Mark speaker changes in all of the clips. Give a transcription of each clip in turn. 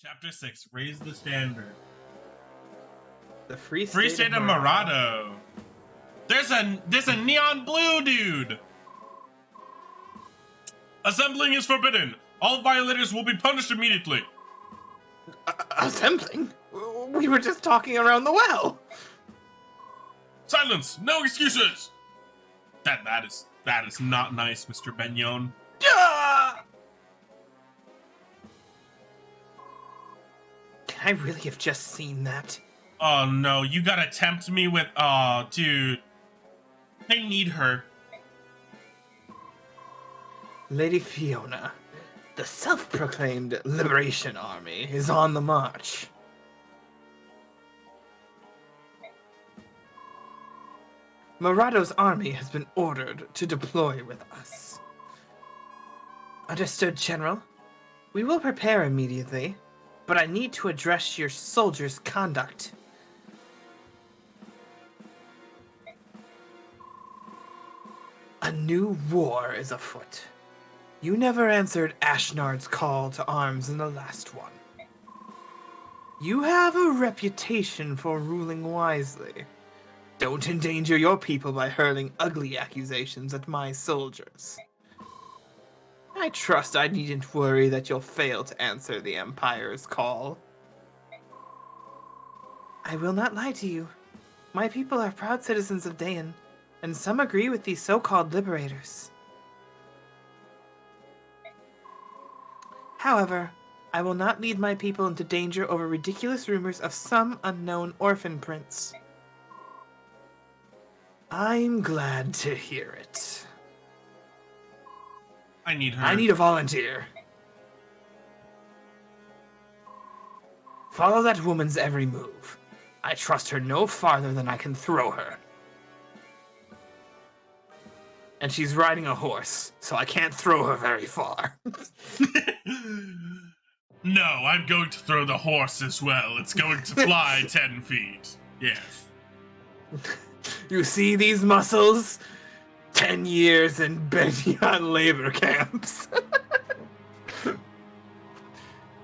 Speaker 1: Chapter 6, Raise the Standard.
Speaker 2: The Free
Speaker 1: State of Morado. There's a neon blue dude. Assembling is forbidden. All violators will be punished immediately.
Speaker 2: Assembling? We were just talking around the well.
Speaker 1: Silence! No excuses! That is not nice, Mr. Begnion.
Speaker 2: Can I really have just seen that?
Speaker 1: Oh no, you gotta tempt me with... Oh, dude. I need her.
Speaker 2: Lady Fiona, the self-proclaimed Liberation Army is on the march. Morado's army has been ordered to deploy with us. Understood, General. We will prepare immediately, but I need to address your soldiers' conduct. A new war is afoot. You never answered Ashnard's call to arms in the last one. You have a reputation for ruling wisely. Don't endanger your people by hurling ugly accusations at my soldiers. I trust I needn't worry that you'll fail to answer the Empire's call. I will not lie to you. My people are proud citizens of Daein, and some agree with these so-called liberators. However, I will not lead my people into danger over ridiculous rumors of some unknown orphan prince. I'm glad to hear it.
Speaker 1: I need her.
Speaker 2: I need a volunteer. Follow that woman's every move. I trust her no farther than I can throw her. And she's riding a horse, so I can't throw her very far.
Speaker 1: No, I'm going to throw the horse as well. It's going to fly 10 feet. Yes.
Speaker 2: You see these muscles? 10 years in Begnion labor camps.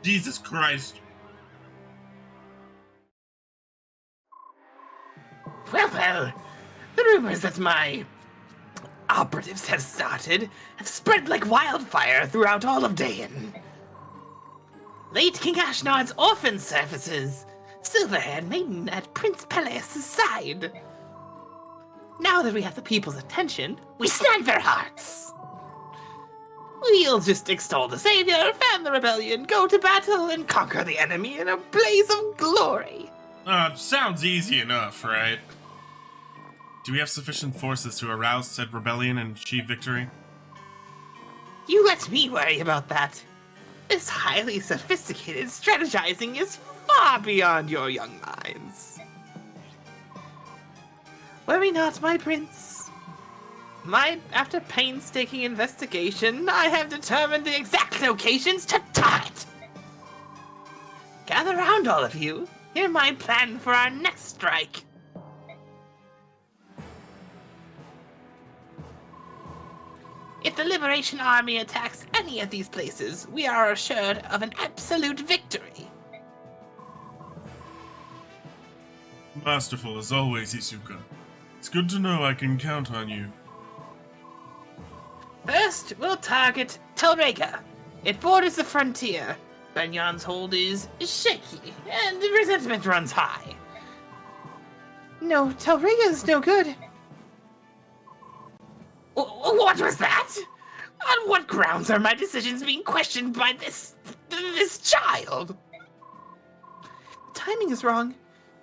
Speaker 1: Jesus Christ.
Speaker 2: Well, the rumors that my operatives have started have spread like wildfire throughout all of Daein. Late King Ashnard's orphan services, silver-haired maiden at Prince Tellius' side. Now that we have the people's attention, we snag their hearts. We'll just extol the savior, fan the rebellion, go to battle, and conquer the enemy in a blaze of glory.
Speaker 1: Sounds easy enough, right? Do we have sufficient forces to arouse said rebellion and achieve victory?
Speaker 2: You let me worry about that. This highly sophisticated strategizing is far beyond your young minds. Worry not, my prince. After painstaking investigation, I have determined the exact locations to target. Gather round, all of you. Hear my plan for our next strike. If the Liberation Army attacks any of these places, we are assured of an absolute victory.
Speaker 1: Masterful as always, Izuka. It's good to know I can count on you.
Speaker 2: First, we'll target Telrega. It borders the frontier. Begnion's hold is shaky, and the resentment runs high. No, Telrega's no good. What was that? On what grounds are my decisions being questioned by this child? The timing is wrong.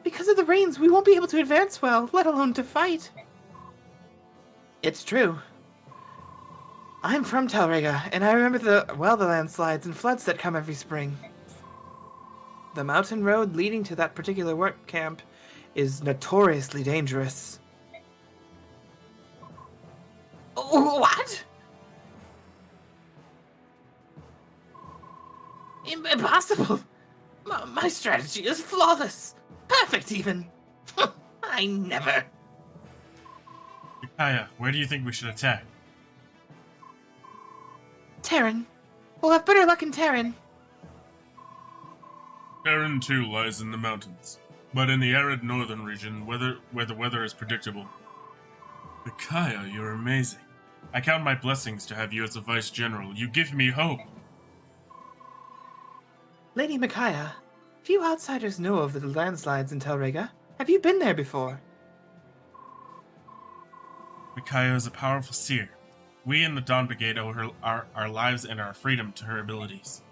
Speaker 2: Because of the rains, we won't be able to advance well, let alone to fight. It's true. I'm from Telrega, and I remember the landslides and floods that come every spring. The mountain road leading to that particular work camp is notoriously dangerous. What? Impossible. My strategy is flawless. Perfect, even. I never.
Speaker 1: Micaiah, where do you think we should attack?
Speaker 2: Terran. We'll have better luck in Terran.
Speaker 1: Terran too lies in the mountains, but in the arid northern region, where the weather is predictable. Micaiah, you're amazing. I count my blessings to have you as a vice general. You give me hope.
Speaker 2: Lady Micaiah, few outsiders know of the landslides in Telrega. Have you been there before?
Speaker 1: Micaiah is a powerful seer. We in the Dawn Brigade owe her our lives and our freedom to her abilities.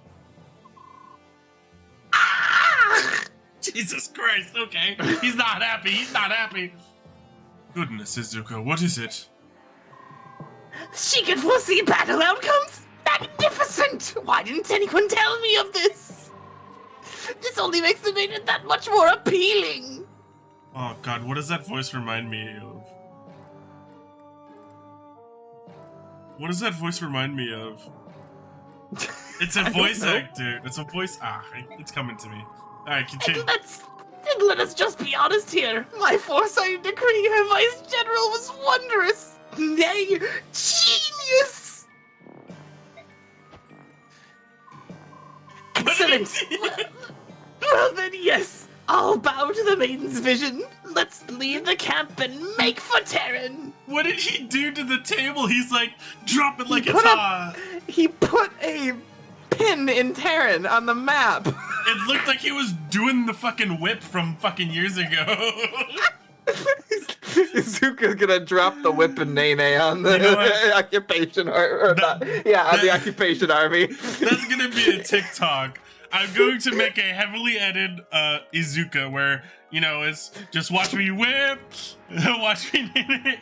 Speaker 1: Jesus Christ, okay. He's not happy, he's not happy. Goodness, Izuka, what is it?
Speaker 2: She can foresee battle outcomes? Magnificent! Why didn't anyone tell me of this? This only makes the maiden that much more appealing.
Speaker 1: Oh god, what does that voice remind me of? What does that voice remind me of? It's a voice actor. It's a voice. It's coming to me. Alright, continue.
Speaker 2: Let us just be honest here. My foresight decree her vice general was wondrous. Nay, genius! Excellent! Well then, yes. I'll bow to the maiden's vision. Let's leave the camp and make for Terran.
Speaker 1: What did he do to the table? He's like, drop it like it's hot.
Speaker 2: He put a pin in Terran on the map.
Speaker 1: It looked like he was doing the fucking whip from fucking years ago.
Speaker 2: Izuka's gonna drop the whip and Nene on the occupation the occupation army.
Speaker 1: That's gonna be a TikTok. I'm going to make a heavily edited Izuka where, you know, it's just watch me whip, watch me Nene.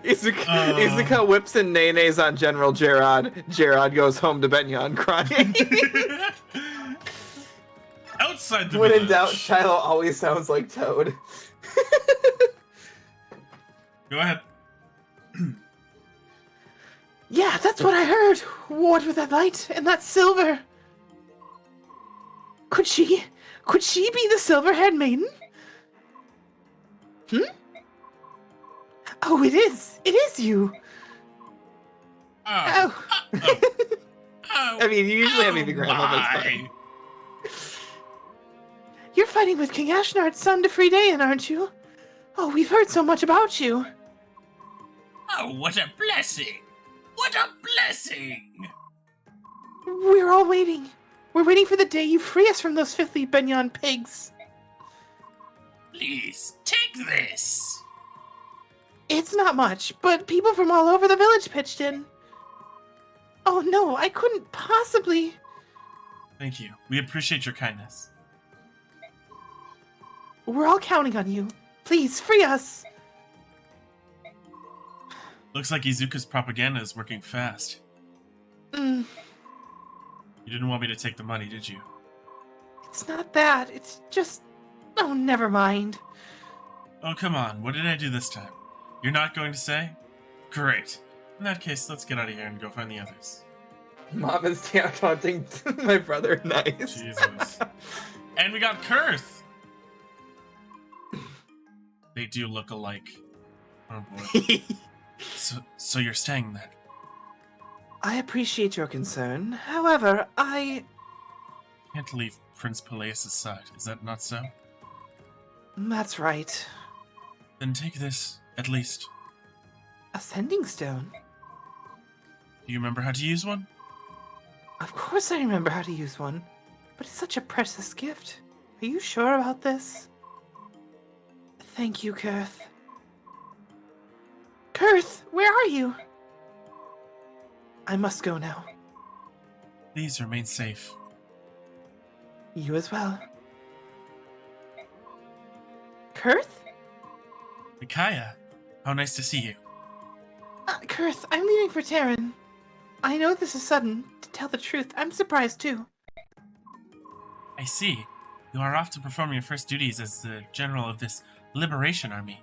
Speaker 2: Izuka whips and Nene's on General Gerard. Gerard goes home to Begnion crying.
Speaker 1: Outside the
Speaker 2: When
Speaker 1: village.
Speaker 2: in doubt, Shiloh always sounds like Toad.
Speaker 1: Go ahead.
Speaker 2: Yeah, that's what I heard. What with that light and that silver? Could she be the silver-haired maiden? Oh, it is you. Oh. I mean, you usually have me grandma. You're fighting with King Ashnard's son to free Daein, aren't you? Oh, we've heard so much about you.
Speaker 1: Oh, what a blessing! What a blessing!
Speaker 2: We're all waiting. We're waiting for the day you free us from those filthy Begnion pigs.
Speaker 1: Please, take this!
Speaker 2: It's not much, but people from all over the village pitched in. Oh no, I couldn't possibly...
Speaker 1: Thank you. We appreciate your kindness.
Speaker 2: We're all counting on you. Please, free us!
Speaker 1: Looks like Izuka's propaganda is working fast. You didn't want me to take the money, did you?
Speaker 2: It's not that. It's just... Oh, never mind.
Speaker 1: Oh, come on. What did I do this time? You're not going to say? Great. In that case, let's get out of here and go find the others.
Speaker 2: Mom is taunting my brother. Nice.
Speaker 1: Jesus. And we got Kurth! They do look alike. Oh boy. So you're staying then?
Speaker 2: I appreciate your concern. However, I...
Speaker 1: Can't leave Prince Peleus' side, is that not so?
Speaker 2: That's right.
Speaker 1: Then take this, at least.
Speaker 2: A sending stone?
Speaker 1: Do you remember how to use one?
Speaker 2: Of course I remember how to use one. But it's such a precious gift. Are you sure about this? Thank you, Kurth. Kurth, where are you? I must go now.
Speaker 1: Please remain safe.
Speaker 2: You as well. Kurth?
Speaker 1: Micaiah, how nice to see you.
Speaker 2: Kurth, I'm leaving for Terran. I know this is sudden. To tell the truth, I'm surprised too.
Speaker 1: I see. You are off to perform your first duties as the general of this liberation army.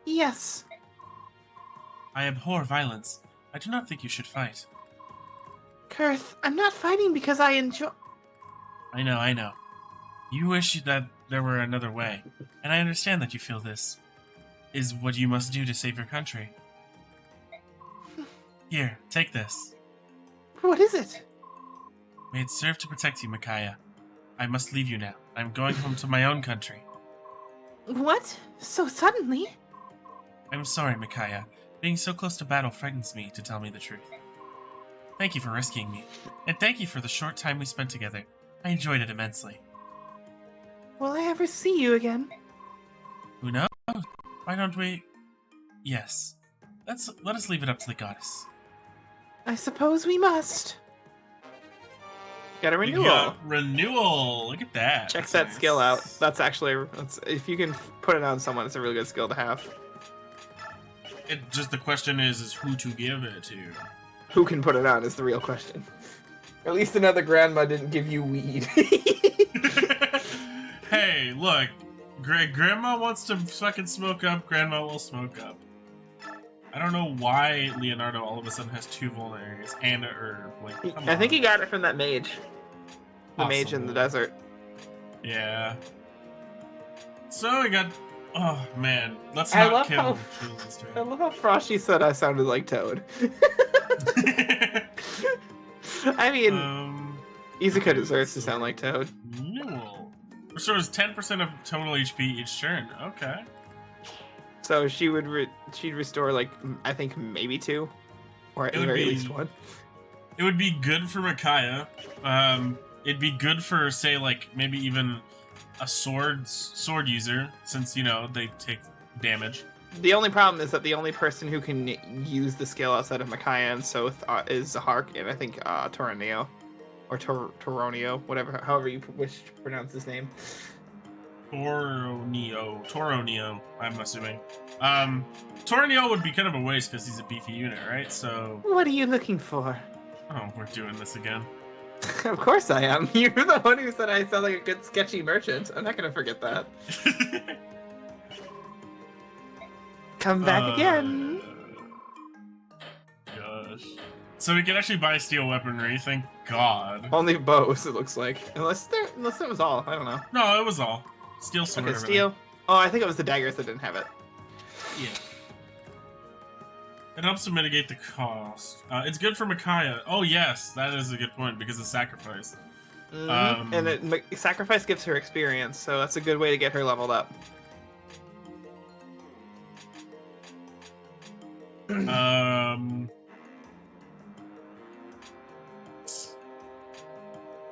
Speaker 2: Yes.
Speaker 1: I abhor violence. I do not think you should fight.
Speaker 2: Kurth, I'm not fighting because I enjoy...
Speaker 1: I know. You wish that there were another way, and I understand that you feel this is what you must do to save your country. Here, take this.
Speaker 2: What is it?
Speaker 1: May it serve to protect you, Micaiah. I must leave you now. I'm going home to my own country.
Speaker 2: What? So suddenly?
Speaker 1: I'm sorry, Micaiah. Being so close to battle frightens me, to tell me the truth. Thank you for rescuing me, and thank you for the short time we spent together. I enjoyed it immensely.
Speaker 2: Will I ever see you again?
Speaker 1: Who knows? Why don't we... Yes. Let us leave it up to the goddess.
Speaker 2: I suppose we must. Got a
Speaker 1: We
Speaker 2: renewal.
Speaker 1: got renewal. Look at that.
Speaker 2: Check
Speaker 1: That's
Speaker 2: that
Speaker 1: nice.
Speaker 2: skill out. That's actually, if you can put it on someone, it's a really good skill to have.
Speaker 1: Just the question is who to give it to.
Speaker 2: Who can put it on is the real question. At least another grandma didn't give you weed.
Speaker 1: Hey, look. Grandma wants to fucking smoke up. Grandma will smoke up. I don't know why Leonardo all of a sudden has 2 vulneraries and a herb. Like, come
Speaker 2: I think
Speaker 1: on.
Speaker 2: he got it from that mage. The mage in the
Speaker 1: Possibly.
Speaker 2: desert.
Speaker 1: Yeah. So we got... Oh, man. Let's
Speaker 2: I
Speaker 1: not
Speaker 2: love
Speaker 1: kill
Speaker 2: how-
Speaker 1: Jesus
Speaker 2: I love how Frosty said I sounded like Toad. I mean, Izuka deserves to sound like Toad.
Speaker 1: Renewal. Restores 10% of total HP each turn. Okay.
Speaker 2: So she would she'd restore like I think maybe 2, or at the
Speaker 1: It would
Speaker 2: very
Speaker 1: be-
Speaker 2: least 1.
Speaker 1: It would be good for Micaiah. It'd be good for, say, like, maybe even a sword user, since, you know, they take damage.
Speaker 2: The only problem is that the only person who can use the skill outside of Micaiah and Soth is Zahark, and I think Toronio, or Toronio, whatever, however you wish to pronounce his name.
Speaker 1: Toronio, I'm assuming. Toronio would be kind of a waste because he's a beefy unit, right? So,
Speaker 2: What are you looking for?
Speaker 1: oh, we're doing this again.
Speaker 2: Of course I am. You're the one who said I sound like a good sketchy merchant. I'm not gonna forget that. Come back again.
Speaker 1: Gosh. So we can actually buy steel weaponry, thank God.
Speaker 2: Only bows, it looks like. Unless it was all. I don't know.
Speaker 1: No, it was all. Steel sword.
Speaker 2: Okay,
Speaker 1: everything.
Speaker 2: steel. Oh, I think it was the daggers that didn't have it.
Speaker 1: Yeah. It helps to mitigate the cost. It's good for Micaiah. Oh yes, that is a good point because of sacrifice.
Speaker 2: And sacrifice gives her experience, so that's a good way to get her leveled up.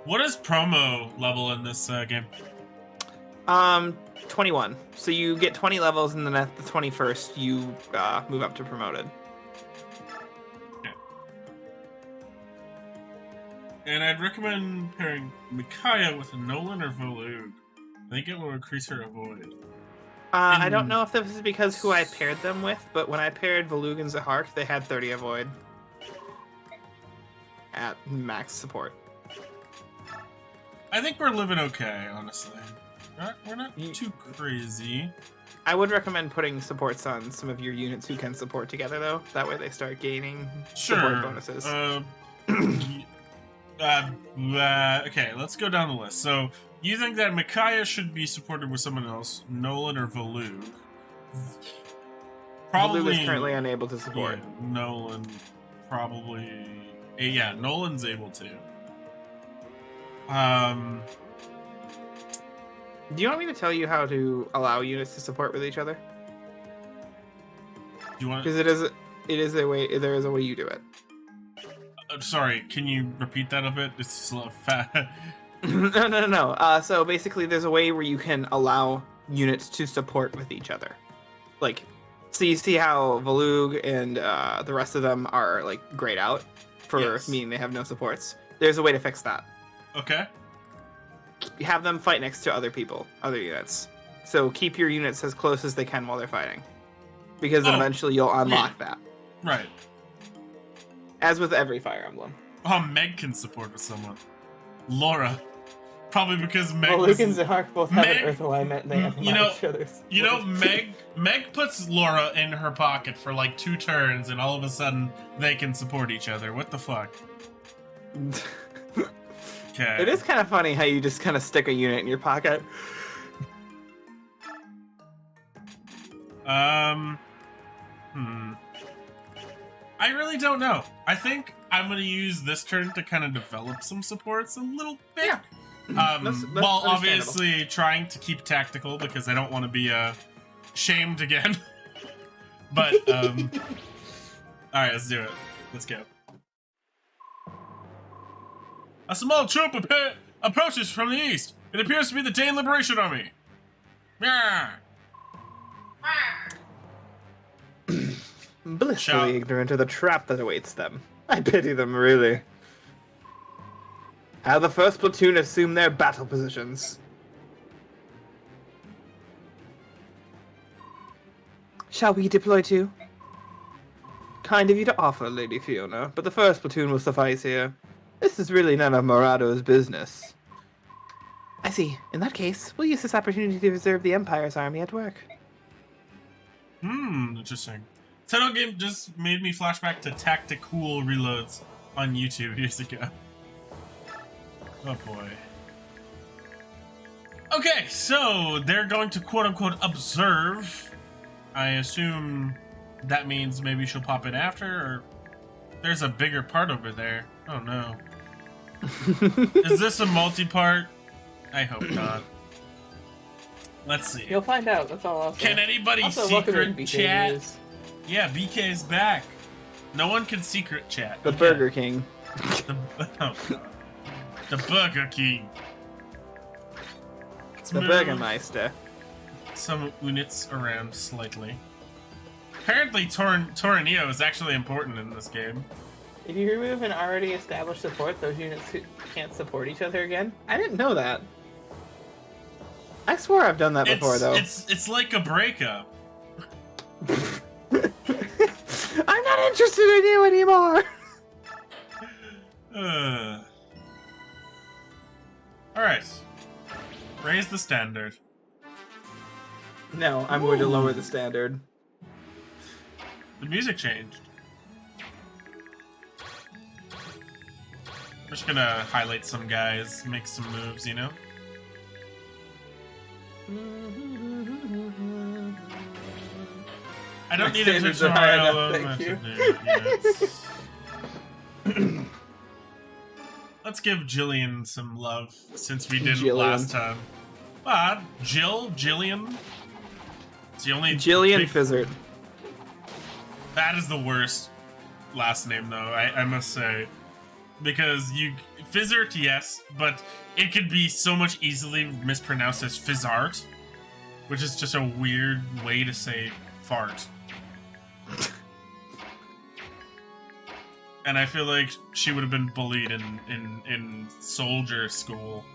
Speaker 1: What is promo level in this game?
Speaker 2: 21. So you get 20 levels, and then at the 21st, you move up to promoted.
Speaker 1: And I'd recommend pairing Micaiah with a Nolan or Volug. I think it will increase her avoid.
Speaker 2: I don't know if this is because who I paired them with, but when I paired Volug and Zahark, they had 30 avoid at max support.
Speaker 1: I think we're living okay, honestly. We're not
Speaker 2: Ye-
Speaker 1: too crazy.
Speaker 2: I would recommend putting supports on some of your units who can support together, though. That way they start gaining support bonuses.
Speaker 1: Okay, let's go down the list. So, you think that Micaiah should be supported with someone else, Nolan or Volug?
Speaker 2: Volug is currently unable to support.
Speaker 1: Yeah, Nolan probably. Yeah, Nolan's able to.
Speaker 2: Do you want me to tell you how to allow units to support with each other?
Speaker 1: Do you want?
Speaker 2: Because it is a way. There is a way you do it.
Speaker 1: Sorry, can you repeat that a bit? It's slow, fat.
Speaker 2: No. So basically, there's a way where you can allow units to support with each other. Like, so you see how Volug and the rest of them are like grayed out for
Speaker 1: Yes.
Speaker 2: meaning they have no supports. There's a way to fix that.
Speaker 1: Okay.
Speaker 2: Have them fight next to other people, other units. So keep your units as close as they can while they're fighting, because then
Speaker 1: Oh,
Speaker 2: eventually you'll unlock that.
Speaker 1: Right.
Speaker 2: As with every Fire Emblem.
Speaker 1: Oh, Meg can support with someone. Laura. Probably because Meg.
Speaker 2: Well, Luke and Zahark both have
Speaker 1: Meg-
Speaker 2: an Earth alignment. And they have
Speaker 1: you know-
Speaker 2: each other's.
Speaker 1: You know, Meg puts Laura in her pocket for like 2 turns, and all of a sudden they can support each other. What the fuck? Okay.
Speaker 2: It is kind of funny how you just kind of stick a unit in your pocket.
Speaker 1: I really don't know. I think I'm gonna use this turn to kind of develop some supports a little bit.
Speaker 2: Yeah. That's
Speaker 1: While
Speaker 2: understandable.
Speaker 1: obviously trying to keep tactical because I don't want to be shamed again. But all right, let's do it. Let's go. A small troop approaches from the east. It appears to be the Daein Liberation Army. Yeah.
Speaker 2: Blissfully ignorant of the trap that awaits them. I pity them, really. Have the first platoon assume their battle positions. Shall we deploy too? Kind of you to offer, Lady Fiona, but the first platoon will suffice here. This is really none of Morado's business. I see. In that case, we'll use this opportunity to observe the Empire's army at work.
Speaker 1: Interesting. Tato game just made me flashback to Tacticool reloads on YouTube years ago. Oh boy. Okay, so they're going to quote-unquote observe. I assume that means maybe she'll pop in after, or there's a bigger part over there. Oh no. Is this a multi-part? I hope not. Let's see.
Speaker 2: You'll find out, that's all I'll say.
Speaker 1: Can anybody
Speaker 2: Also, welcome in,
Speaker 1: secret
Speaker 2: BK
Speaker 1: chat?
Speaker 2: News.
Speaker 1: Yeah, BK is back. No one can secret chat.
Speaker 2: The Burger King.
Speaker 1: The, oh God. The Burger King. Let's
Speaker 2: The
Speaker 1: move
Speaker 2: Burgermeister.
Speaker 1: some units around slightly. Apparently, Tornillo is actually important in this game.
Speaker 2: If you remove an already established support, those units can't support each other again? I didn't know that. I swore I've done that before, though.
Speaker 1: It's like a breakup.
Speaker 2: I'm not interested in you anymore!
Speaker 1: Alright. Raise the standard.
Speaker 2: No, I'm going to lower the standard.
Speaker 1: The music changed. I'm just gonna highlight some guys, make some moves, you know? I don't need a tutorial. Let's give Jillian some love, since we didn't last time. Jillian? It's the only
Speaker 2: Jillian Fizzard.
Speaker 1: That is the worst last name, though, I must say. Because Fizzart, yes, but it could be so much easily mispronounced as Fizzart, which is just a weird way to say fart. And I feel like she would have been bullied in soldier school,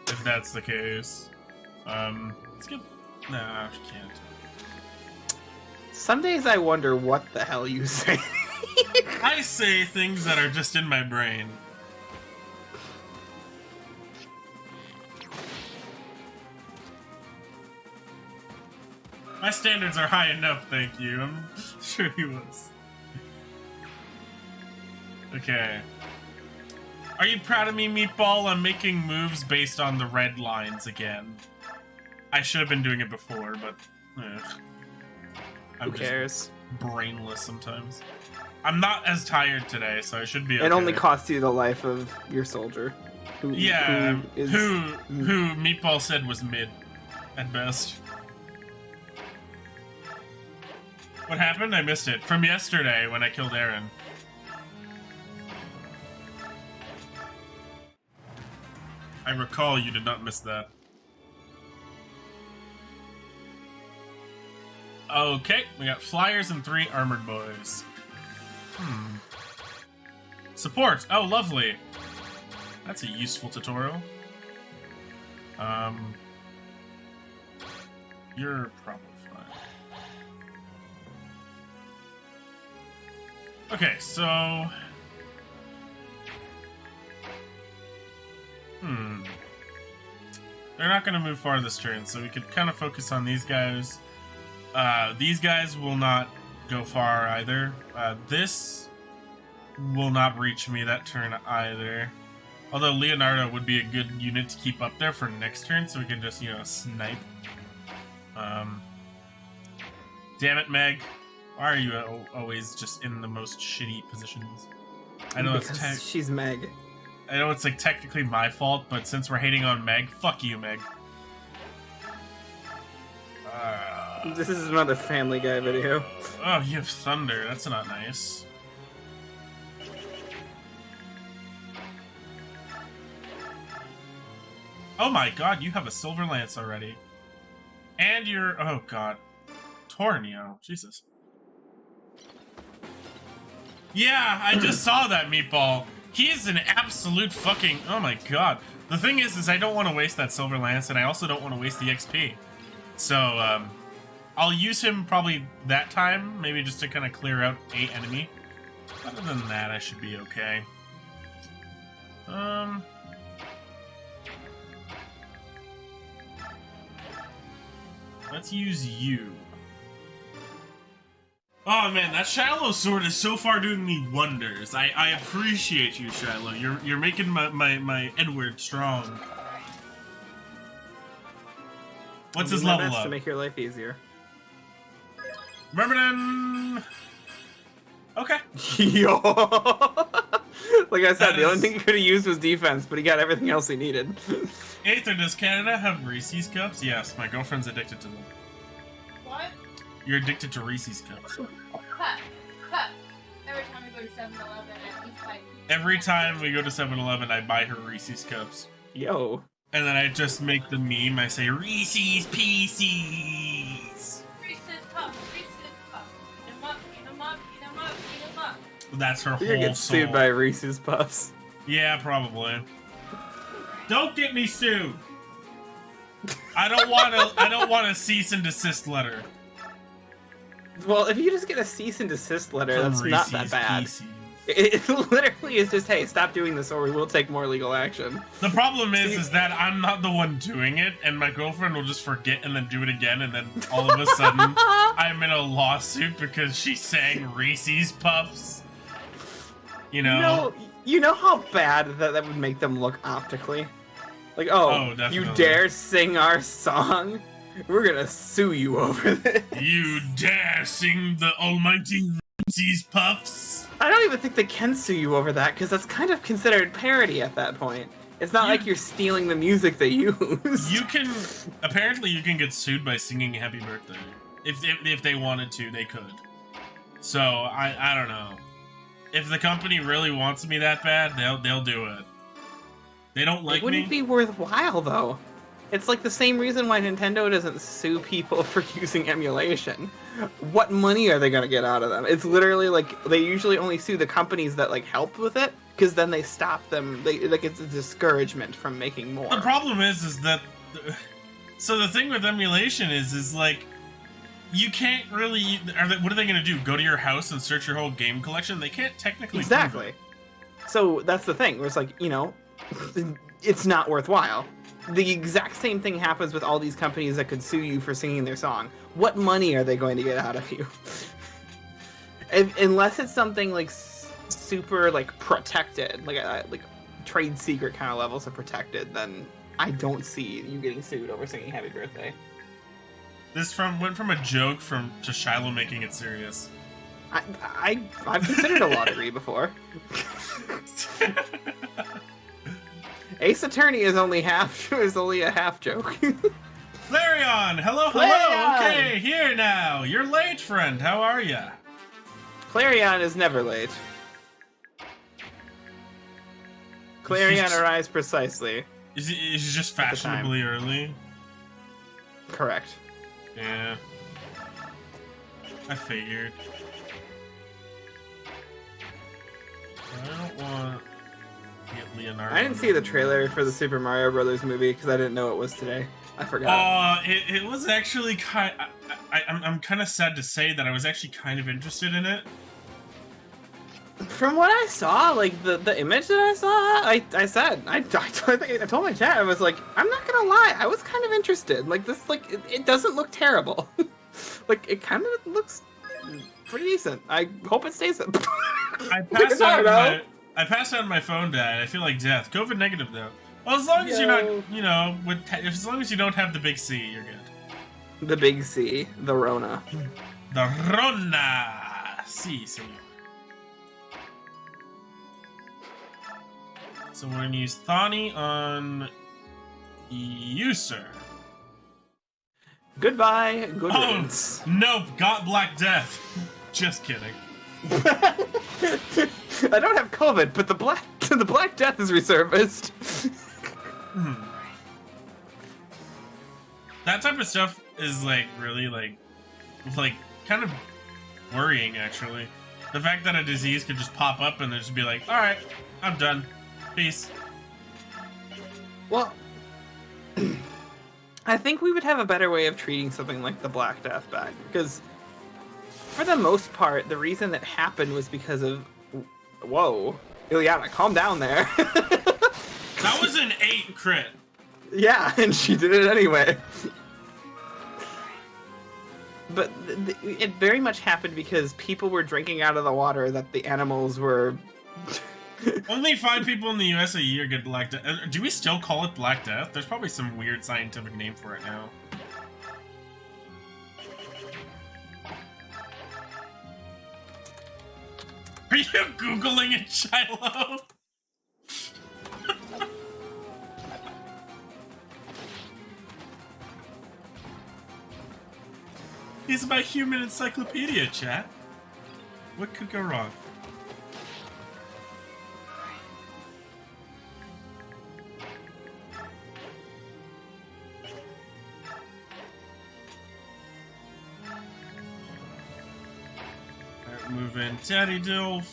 Speaker 1: if that's the case. Let's get... Nah, she can't.
Speaker 2: Some days I wonder what the hell you say.
Speaker 1: I say things that are just in my brain. My standards are high enough, thank you. I'm sure he was. Okay. Are you proud of me, Meatball? I'm making moves based on the red lines again. I should have been doing it before, but... Who
Speaker 2: cares?
Speaker 1: Brainless sometimes. I'm not as tired today, so I should be okay.
Speaker 2: It only costs you the life of your soldier. Who
Speaker 1: Meatball said was mid, at best. What happened? I missed it. From yesterday, when I killed Aaron. I recall you did not miss that. Okay, we got flyers and 3 armored boys. Support! Oh, lovely! That's a useful tutorial. You're probably fine. Okay, so... They're not gonna move far this turn, so we could kind of focus on these guys. These guys will not go far either. This will not reach me that turn either. Although Leonardo would be a good unit to keep up there for next turn, so we can just, snipe. Damn it, Meg. Why are you always just in the most shitty positions? I know
Speaker 2: because she's Meg.
Speaker 1: I know it's like technically my fault, but since we're hating on Meg, fuck you, Meg.
Speaker 3: This is another Family Guy video.
Speaker 1: Oh, you have thunder. That's not nice. Oh my god, you have a silver lance already. And you're... Oh god. Tornio. Jesus. Yeah, I just saw that, Meatball. He's an absolute fucking... Oh my god. The thing is I don't want to waste that silver lance, and I also don't want to waste the XP. So, I'll use him probably that time, maybe just to kind of clear out a enemy. Other than that, I should be okay. Let's use you. Oh man, that Shiloh sword is so far doing me wonders. I appreciate you, Shiloh. You're making my Edward strong. What's his level up?
Speaker 3: To make your life easier.
Speaker 1: Mermanin. Okay.
Speaker 3: Yo. Like I said,
Speaker 1: That
Speaker 3: the only
Speaker 1: is-
Speaker 3: thing he could have used was defense, but he got everything else he needed.
Speaker 1: Aether, does Canada have Reese's cups? Yes, my girlfriend's addicted to them.
Speaker 4: What?
Speaker 1: You're addicted to Reese's cups.
Speaker 4: Cut. Cut. Every time we go to 7-Eleven, at least buy 2.
Speaker 1: Every time we go to 7-Eleven, I buy her Reese's cups.
Speaker 3: Yo.
Speaker 1: And then I just make the meme, I say, Reese's Pieces!
Speaker 4: Reese's Cup. Reese's Cup. Eat 'em up. Eat 'em up. Eat 'em up. Eat 'em up.
Speaker 1: That's her
Speaker 3: You're
Speaker 1: whole
Speaker 3: gonna get
Speaker 1: soul.
Speaker 3: sued by Reese's Puffs.
Speaker 1: Yeah, probably. Don't get me sued! I don't want a cease and desist letter.
Speaker 3: Well, if you just get a cease and desist letter,
Speaker 1: From
Speaker 3: that's not that
Speaker 1: Reese's
Speaker 3: bad.
Speaker 1: Pieces.
Speaker 3: It literally is just, hey, stop doing this or we will take more legal action.
Speaker 1: The problem
Speaker 3: See-
Speaker 1: is that I'm not the one doing it, and my girlfriend will just forget and then do it again, and then all of a sudden, I'm in a lawsuit because she sang Reese's Puffs. You know?
Speaker 3: You know how bad that would make them look optically? Like, oh, you
Speaker 1: definitely.
Speaker 3: dare sing our song? We're gonna sue you over this.
Speaker 1: You dare sing the almighty Reese's Puffs?
Speaker 3: I don't even think they can sue you over that, because that's kind of considered parody at that point. It's not like you're stealing the music they use.
Speaker 1: You can... Apparently you can get sued by singing Happy Birthday. If they wanted to, they could. So, I don't know. If the company really wants me that bad, they'll do it. They don't like
Speaker 3: It wouldn't
Speaker 1: me.
Speaker 3: be worthwhile, though. It's like the same reason why Nintendo doesn't sue people for using emulation. What money are they gonna get out of them? It's literally like they usually only sue the companies that like help with it, because then they stop them. Like it's a discouragement from making more.
Speaker 1: The problem is that... So the thing with emulation is like... You can't really... What are they going to do? Go to your house and search your whole game collection? They can't technically prove
Speaker 3: Exactly.
Speaker 1: it.
Speaker 3: So that's the thing. Where it's like, you know, it's not worthwhile. The exact same thing happens with all these companies that could sue you for singing their song. What money are they going to get out of you? Unless it's something like super like protected, like trade secret kind of levels of protected, then I don't see you getting sued over singing Happy Birthday.
Speaker 1: This went from a joke to Shiloh making it serious.
Speaker 3: I've considered a lottery before. Ace Attorney is only a half joke.
Speaker 1: Flareon! Hello!
Speaker 3: Flareon!
Speaker 1: Okay, here now! You're late, friend! How are ya?
Speaker 3: Clarion is never late. Clarion arrives precisely.
Speaker 1: Is he just
Speaker 3: At the time.
Speaker 1: fashionably early?
Speaker 3: Correct.
Speaker 1: Yeah. I figured. I don't want to get Leonardo.
Speaker 3: I didn't see the trailer for the Super Mario Brothers movie because I didn't know it was today. I forgot.
Speaker 1: It was actually kind. I'm kind of sad to say that I was actually kind of interested in it.
Speaker 3: From what I saw, like the image that I saw, I told my chat, I was like, I'm not gonna lie, I was kind of interested. Like this, like it doesn't look terrible. Like it kind of looks pretty decent. I hope it stays up.
Speaker 1: I passed out my phone died. I feel like death. COVID negative though. Well, as long as you're not, you know, as long as you don't have the big C, you're good.
Speaker 3: The big C, the Rona.
Speaker 1: The Rona. Si, senor. So we're gonna use Thani on you, sir.
Speaker 3: Goodbye, good
Speaker 1: Oh,
Speaker 3: riddance.
Speaker 1: nope, got Black Death. Just kidding.
Speaker 3: I don't have COVID, but the Black Death is resurfaced.
Speaker 1: That type of stuff is like really like kind of worrying, actually. The fact that a disease could just pop up and then just be like, all right, I'm done, peace.
Speaker 3: Well, I think we would have a better way of treating something like the Black Death back, because for the most part, the reason that happened was because of... Whoa. Ilyana, calm down there.
Speaker 1: That was an 8 crit.
Speaker 3: Yeah, and she did it anyway. But it very much happened because people were drinking out of the water that the animals were...
Speaker 1: Only 5 people in the US a year get Black Death. Do we still call it Black Death? There's probably some weird scientific name for it now. Are you Googling it, Shiloh? He's my human encyclopedia, chat. What could go wrong? Alright, move in Daddy Dilf.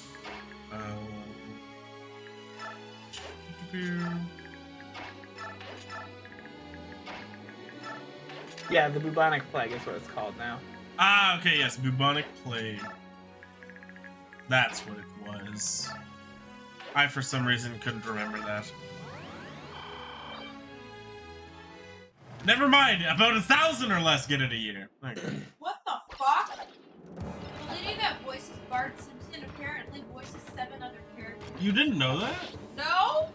Speaker 3: Yeah, the bubonic plague is what it's called now.
Speaker 1: Ah, okay, yes, bubonic plague. That's what it was. I, for some reason, couldn't remember that. Never mind, about 1,000 or less get it a year. Okay.
Speaker 4: What the fuck? The lady that voices Bart Simpson apparently voices 7 other characters.
Speaker 1: You didn't know that?
Speaker 4: No?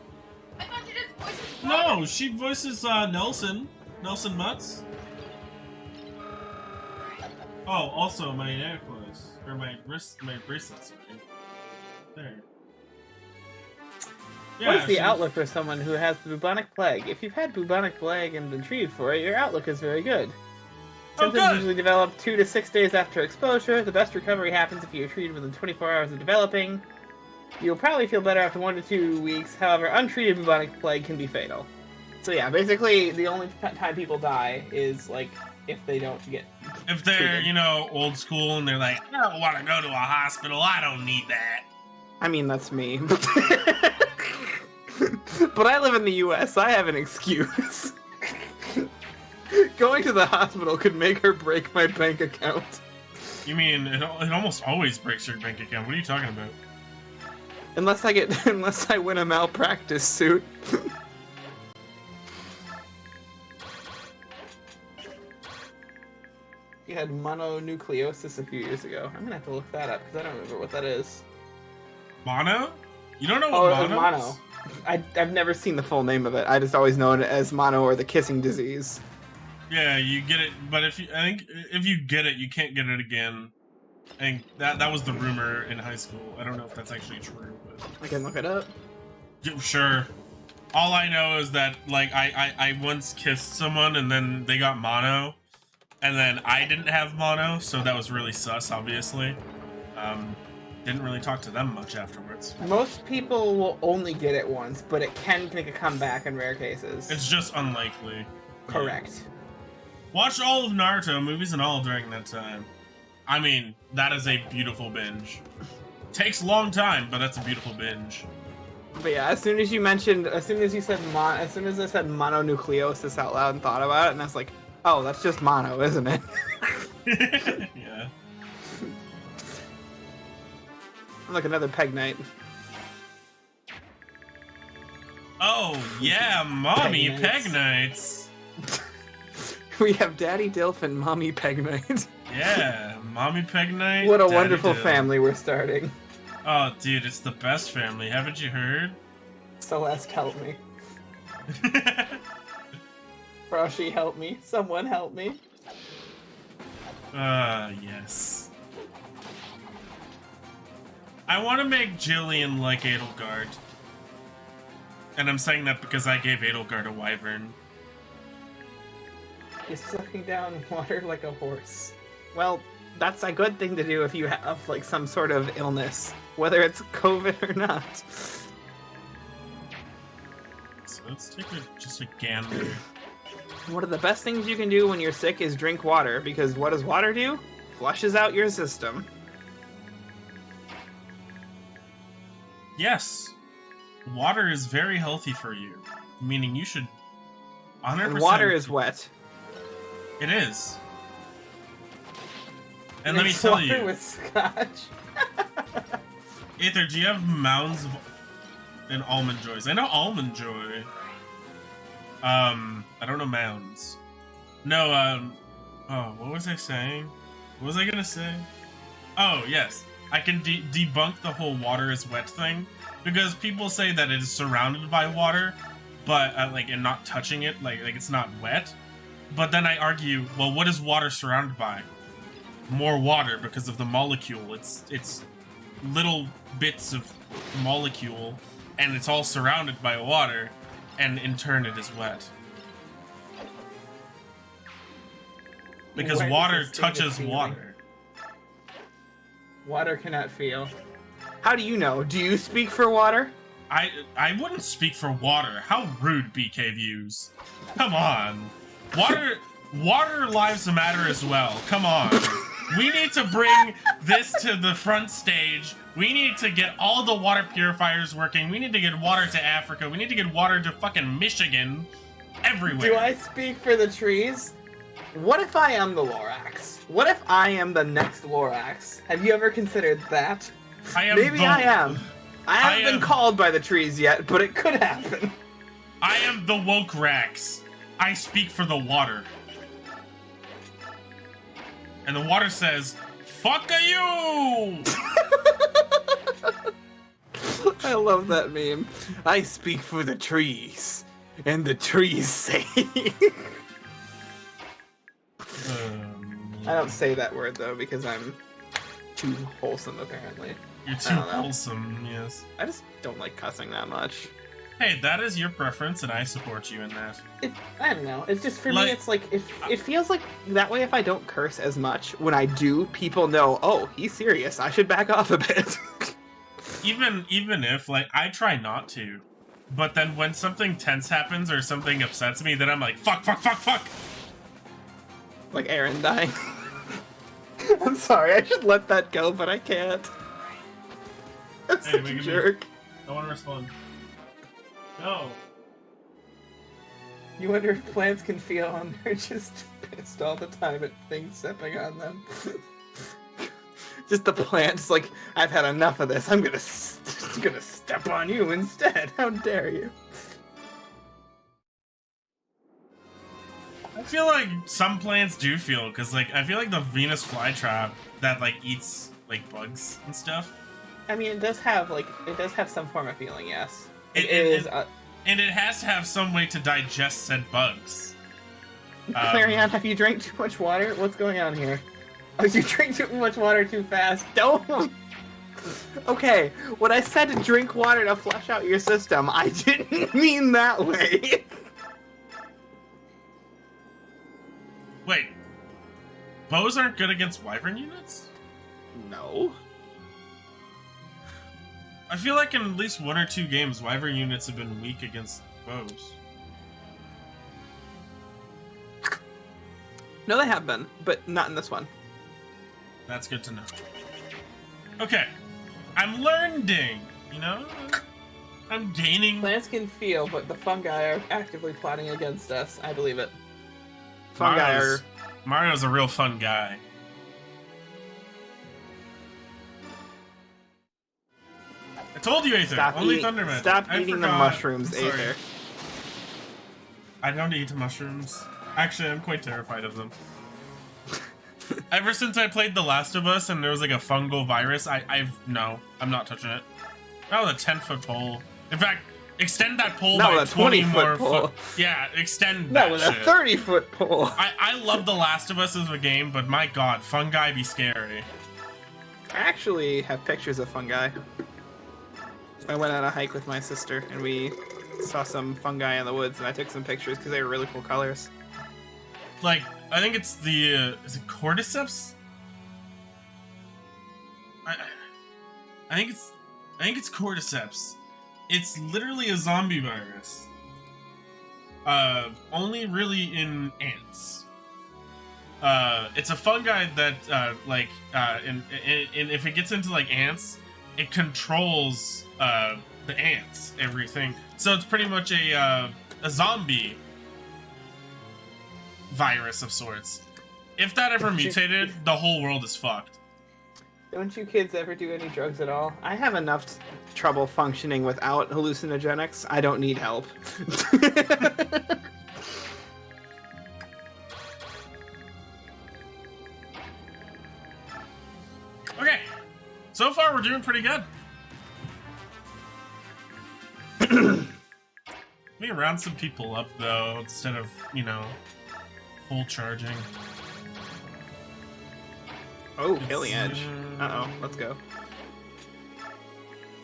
Speaker 4: I thought she just voices Bart.
Speaker 1: No, she voices Nelson Mutz. Oh, also my necklace, or my bracelets. Right? There.
Speaker 3: What is the
Speaker 1: she-
Speaker 3: outlook for someone who has the bubonic plague? If you've had bubonic plague and been treated for it, your outlook is very good.
Speaker 1: Oh,
Speaker 3: Symptoms
Speaker 1: good.
Speaker 3: usually develop 2 to 6 days after exposure. The best recovery happens if you are treated within 24 hours of developing. You'll probably feel better after 1 to 2 weeks. However, untreated bubonic plague can be fatal. So yeah, basically the only time people die is like if they don't get
Speaker 1: If they're,
Speaker 3: treated.
Speaker 1: you know, old school and they're like, I don't want to go to a hospital, I don't need that.
Speaker 3: I mean, that's me. But I live in the US, I have an excuse. Going to the hospital could make or break my bank account.
Speaker 1: You mean, it almost always breaks your bank account. What are you talking about?
Speaker 3: Unless I win a malpractice suit. You had mononucleosis a few years ago. I'm gonna have to look that up because I don't remember what that is.
Speaker 1: Mono? You don't know
Speaker 3: Oh,
Speaker 1: what
Speaker 3: it was
Speaker 1: mono
Speaker 3: mono.
Speaker 1: is?
Speaker 3: I've never seen the full name of it. I just always know it as mono or the kissing disease.
Speaker 1: Yeah, you get it, but I think if you get it, you can't get it again. I think that was the rumor in high school. I don't know if that's actually true, but
Speaker 3: I can look it up.
Speaker 1: sure. All I know is that like I once kissed someone and then they got mono, and then I didn't have mono, so that was really sus. Obviously, didn't really talk to them much afterwards.
Speaker 3: Most people will only get it once, but it can make a comeback in rare cases.
Speaker 1: It's just unlikely.
Speaker 3: Correct.
Speaker 1: Watched all of Naruto movies and all during that time. I mean, that is a beautiful binge. Takes a long time, but that's a beautiful binge.
Speaker 3: But yeah, as soon as you said mononucleosis out loud and thought about it, and I was like, oh, that's just mono, isn't it?
Speaker 1: Yeah.
Speaker 3: Like another peg night.
Speaker 1: Oh, yeah, mommy
Speaker 3: Peg
Speaker 1: peg
Speaker 3: nights.
Speaker 1: nights.
Speaker 3: We have Daddy Dilf and Mommy Peg Night.
Speaker 1: Yeah, mommy peg night.
Speaker 3: What a
Speaker 1: Daddy
Speaker 3: wonderful
Speaker 1: Dill.
Speaker 3: family we're starting.
Speaker 1: Oh, dude, it's the best family. Haven't you heard?
Speaker 3: Celeste, help me. Froshi, help me. Someone help me.
Speaker 1: Yes. I want to make Jillian like Edelgard. And I'm saying that because I gave Edelgard a wyvern.
Speaker 3: He's sucking down water like a horse. Well, that's a good thing to do if you have, like, some sort of illness, whether it's COVID or not.
Speaker 1: So let's take just a gander.
Speaker 3: One of the best things you can do when you're sick is drink water, because what does water do? Flushes out your system.
Speaker 1: Yes. Water is very healthy for you. Meaning you should 100%...
Speaker 3: And water is wet.
Speaker 1: It is. And let me tell you...
Speaker 3: with scotch.
Speaker 1: Aether, do you have mounds of... and almond joys? I know almond joy. I don't know mounds. No, oh, what was I saying? What was I gonna say? Oh, yes. I can debunk the whole water is wet thing, because people say that it is surrounded by water, but, like, and not touching it, like it's not wet. But then I argue, well, what is water surrounded by? More water, because of the molecule. It's little bits of molecule, and it's all surrounded by water, and in turn it is wet. Because water touches water.
Speaker 3: Water cannot feel. How do you know? Do you speak for water?
Speaker 1: I wouldn't speak for water. How rude, BK Views. Come on. Water lives matter as well. Come on. We need to bring this to the front stage. We need to get all the water purifiers working. We need to get water to Africa. We need to get water to fucking Michigan. Everywhere.
Speaker 3: Do I speak for the trees? What if I am the Lorax? What if I am the next Lorax? Have you ever considered that?
Speaker 1: I am.
Speaker 3: Maybe I am. I haven't been called by the trees yet, but it could happen.
Speaker 1: I am the woke Rax. I speak for the water. And the water says, "Fuck you!"
Speaker 3: I love that meme. I speak for the trees, and the trees say. I don't say that word though because I'm too wholesome apparently.
Speaker 1: You're too wholesome, yes.
Speaker 3: I just don't like cussing that much.
Speaker 1: Hey, that is your preference, and I support you in that.
Speaker 3: I don't know. It's just for me. It's like it feels like that way. If I don't curse as much, when I do, people know. Oh, he's serious. I should back off a bit.
Speaker 1: even if like I try not to, but then when something tense happens or something upsets me, then I'm like fuck.
Speaker 3: Like Aaron dying. I'm sorry. I should let that go, but I can't. That's such a jerk.
Speaker 1: I want to respond. No.
Speaker 3: You wonder if plants can feel and they're just pissed all the time at things stepping on them. Just the plants like, I've had enough of this. I'm gonna step on you instead. How dare you?
Speaker 1: I feel like some plants do feel, because like I feel like the Venus flytrap that like eats like bugs and stuff.
Speaker 3: I mean, it does have some form of feeling, yes.
Speaker 1: And it has to have some way to digest said bugs.
Speaker 3: Clarion, have you drank too much water? What's going on here? Oh, you drink too much water too fast. Don't! Okay, when I said to drink water to flush out your system, I didn't mean that way.
Speaker 1: Wait. Bows aren't good against wyvern units?
Speaker 3: No.
Speaker 1: I feel like in at least 1 or 2 games, wyvern units have been weak against bows.
Speaker 3: No, they have been, but not in this one.
Speaker 1: That's good to know. Okay. I'm learning, you know? I'm gaining...
Speaker 3: Plants can feel, but the fungi are actively plotting against us. I believe it. Fungi are...
Speaker 1: Mario's a real fun guy. I told you, Aether. Only Thunderman.
Speaker 3: Stop eating the mushrooms, Aether.
Speaker 1: I don't eat mushrooms. Actually, I'm quite terrified of them. Ever since I played The Last of Us and there was like a fungal virus, no, I'm not touching it. Not with a 10-foot pole. In fact, extend that pole by 20 more foot. Yeah, extend that
Speaker 3: with a 30-foot pole.
Speaker 1: I love The Last of Us as a game, but my god, fungi be scary.
Speaker 3: I actually have pictures of fungi. I went on a hike with my sister, and we saw some fungi in the woods, and I took some pictures because they were really cool colors.
Speaker 1: Like, I think it's the is it cordyceps? I think it's cordyceps. It's literally a zombie virus. Only really in ants. It's a fungi that and if it gets into like ants, it controls the ants, everything. So it's pretty much a zombie virus of sorts. If that ever mutated, the whole world is fucked.
Speaker 3: Don't you kids ever do any drugs at all? I have enough trouble functioning without hallucinogenics. I don't need help.
Speaker 1: Okay, so far we're doing pretty good. Let me round some people up though, instead of, full charging.
Speaker 3: Oh, Killing Edge. Uh-oh, let's go.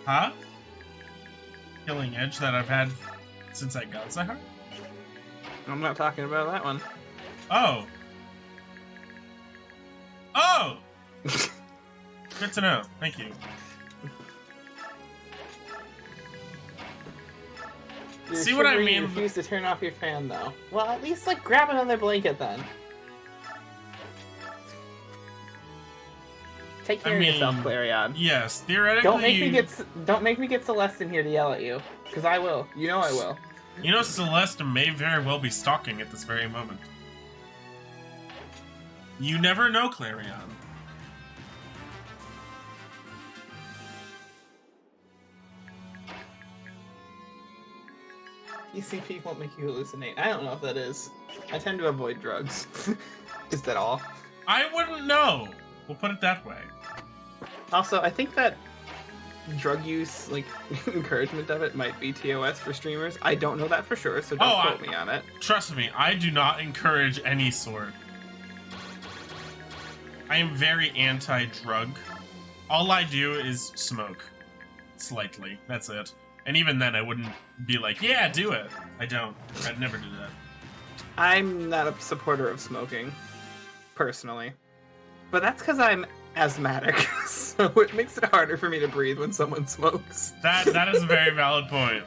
Speaker 1: Huh? Killing Edge that I've had since I got Zahar?
Speaker 3: I'm not talking about that one.
Speaker 1: Oh. Oh! Good to know. Thank you.
Speaker 3: You're
Speaker 1: See what I
Speaker 3: sugary,
Speaker 1: mean?
Speaker 3: You refuse to turn off your fan, though. Well, at least, grab another blanket, then. Take care of yourself, Clarion.
Speaker 1: Yes, theoretically.
Speaker 3: Don't make me get Celeste in here to yell at you, because I will. You know I will.
Speaker 1: Celeste may very well be stalking at this very moment. You never know, Clarion.
Speaker 3: ECP won't make you hallucinate. I don't know if that is. I tend to avoid drugs. Is that all?
Speaker 1: I wouldn't know. We'll put it that way.
Speaker 3: Also, I think that drug use, encouragement of it might be TOS for streamers. I don't know that for sure, so don't quote me on it.
Speaker 1: Trust me, I do not encourage any sort. I am very anti-drug. All I do is smoke. Slightly. That's it. And even then, I wouldn't be like, yeah, do it. I don't. I'd never do that.
Speaker 3: I'm not a supporter of smoking, personally. But that's because I'm asthmatic, so it makes it harder for me to breathe when someone smokes.
Speaker 1: That is a very valid point.